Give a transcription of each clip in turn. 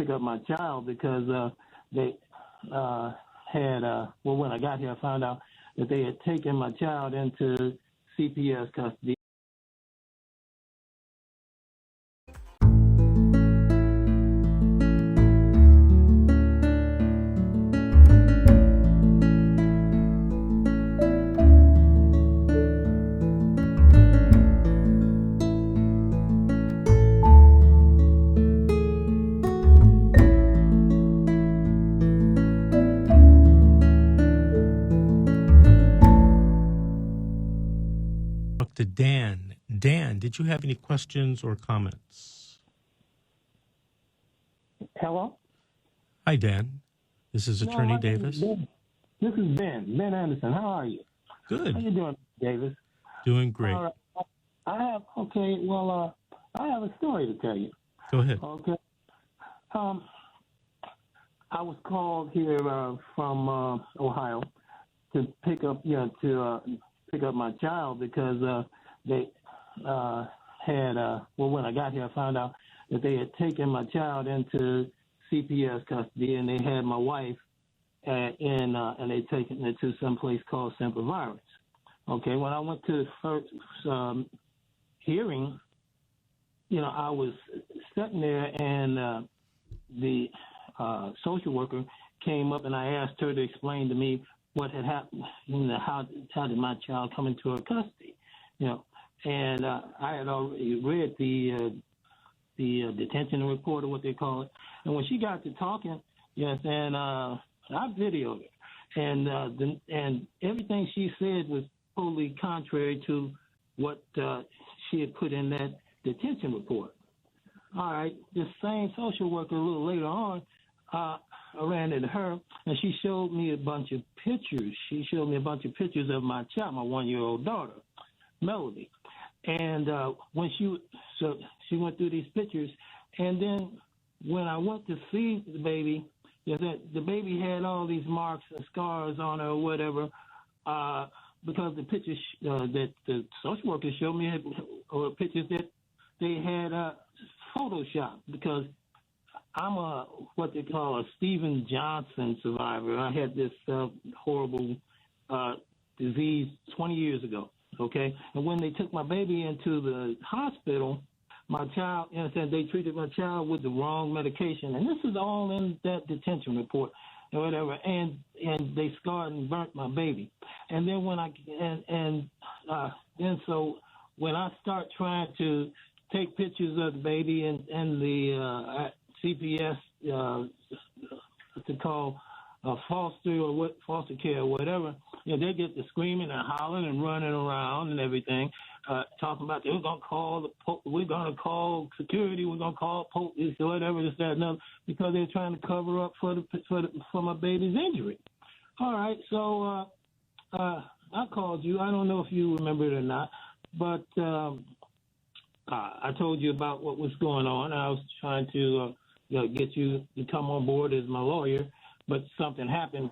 pick up my child because they had, when I got here, I found out that they had taken my child into CPS custody. To Dan. Dan, did you have any questions or comments? Hello? Hi, Dan. This is Attorney Davis. This is Ben Anderson. How are you? Good. How you doing, Davis? Doing great. All right. I have a story to tell you. Go ahead. Okay. I was called here from Ohio to pick up my child because they had, when I got here, I found out that they had taken my child into CPS custody, and they had my wife and they taken it to some place called Simple Violence. Okay, when I went to the first hearing, I was sitting there, and the social worker came up, and I asked her to explain to me what had happened, how did my child come into her custody, and I had already read the detention report, or what they call it, and when she got to talking, and I videoed her, and everything she said was totally contrary to what she had put in that detention report. All right, this same social worker a little later on, I ran into her, and she showed me a bunch of pictures. She showed me a bunch of pictures of my child, my 1-year-old daughter, Melody. And when she went through these pictures, and then when I went to see the baby, the baby had all these marks and scars on her or whatever, because the pictures that the social worker showed me were pictures that they had photoshopped, because I'm what they call a Stephen Johnson survivor. I had this horrible disease 20 years ago, okay? And when they took my baby into the hospital, my child, they treated my child with the wrong medication. And this is all in that detention report or whatever. And they scarred and burnt my baby. And then so when I start trying to take pictures of the baby and the CPS, what they call foster care or whatever, they get to screaming and hollering and running around and everything, talking about we're gonna call security, we're gonna call police or whatever, this, that, and other, because they're trying to cover up for my baby's injury. All right, so I called you. I don't know if you remember it or not, but I told you about what was going on. I was trying to get you to come on board as my lawyer, but something happened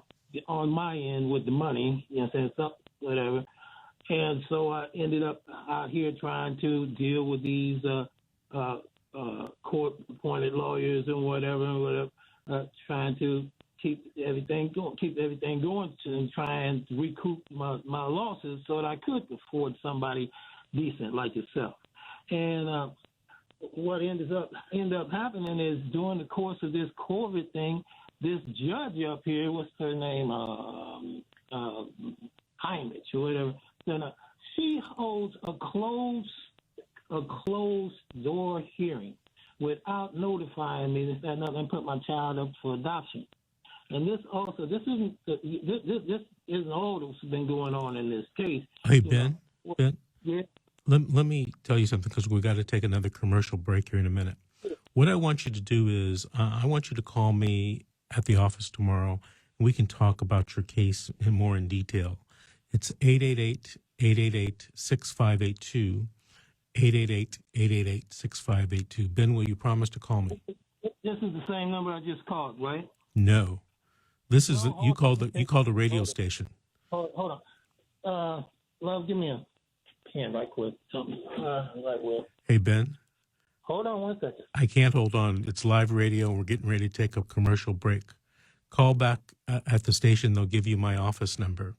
on my end with the money, whatever. And so I ended up out here trying to deal with these court-appointed lawyers and whatever, trying to keep everything going and try and recoup my losses so that I could afford somebody decent like yourself. And what ended up happening is, during the course of this COVID thing, this judge up here, what's her name, Heinrich or whatever, she holds a closed door hearing without notifying me and put my child up for adoption. And this isn't all that's been going on in this case. Hey, Ben. Yeah. Let me tell you something, because we got to take another commercial break here in a minute. What I want you to do is I want you to call me at the office tomorrow, and we can talk about your case more in detail. It's 888-888-6582, 888-888-6582. Ben, will you promise to call me? This is the same number I just called, right? No. This is you called the radio station. Hold on. Love, give me a pen right quick. Something right quick. Hey, Ben. Hold on one second. I can't hold on. It's live radio, and we're getting ready to take a commercial break. Call back at the station. They'll give you my office number.